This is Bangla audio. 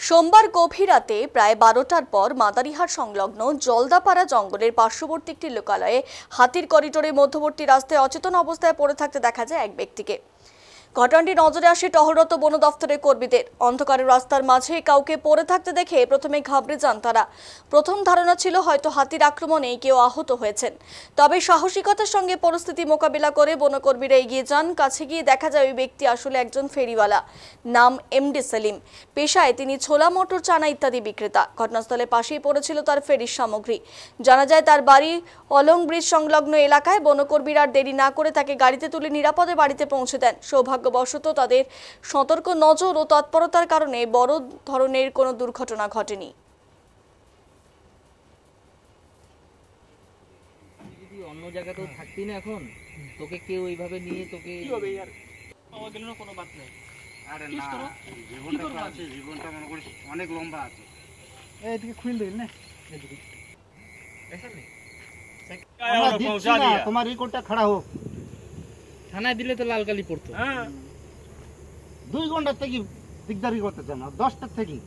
সোমবার গভীর রাতে প্রায় 12টার পর মাদারিহাট সংলগ্ন জলদাপাড়া জঙ্গলের পার্শ্ববর্তী একটি লোকালয়ে হাতির করিডোরের মধ্যবর্তী রাস্তায় অচেতন অবস্থায় পড়ে থাকতে দেখা যায় এক ব্যক্তিকে। ঘটনাটি নজরে আসে টহলরত বন দফতরের কর্মীদের। অন্ধকারের রাস্তার মাঝে কাউকে পড়ে থাকতে দেখে প্রথমে ঘাবড়ে যান তারা। প্রথম ধারণা ছিল হয়তো হাতির আক্রমণে কেউ আহত হয়েছেন। তবে সাহসিকতার সঙ্গে পরিস্থিতি মোকাবিলা করে বনকর্মীরা এগিয়ে যান। কাছে গিয়ে দেখা যায় ওই ব্যক্তি আসলে একজন ফেরিওয়ালা, নাম এমডি সেলিম। পেশায় তিনি ছোলা, মটর, চানা ইত্যাদি বিক্রেতা। ঘটনাস্থলে পাশেই পড়েছিল তার ফেরির সামগ্রী। জানা যায় তার বাড়ি অলং ব্রিজ সংলগ্ন এলাকায়। বনকর্মীরা আর দেরি না করে তাকে গাড়িতে তুলে নিরাপদে বাড়িতে পৌঁছে দেন। সৌভাগ্যবশত তাদের সতর্ক নজর ও তৎপরতার কারণে বড় ধরনের কোনো দুর্ঘটনা ঘটেনি। অন্য জায়গাতেও থাকতি না, এখন তোকে কেউ এইভাবে নিয়ে তোকে কি হবে यार, পাওয়া গেল না, কোনো বাত নেই। আরে না, জীবনটা আছে, জীবনটা মনে করিস অনেক লম্বা আছে। এইদিকে খুল দিন না, এদিকে ऐसा नहीं আমরা দিচ্ছি না, তোমার রিকোর্ডটা খড়া হোক। থানায় দিলে তো লাল কালি পড়তো। হ্যাঁ, 2 ঘন্টা থেকে দিকদারি করতেছে না, 10টা থেকে।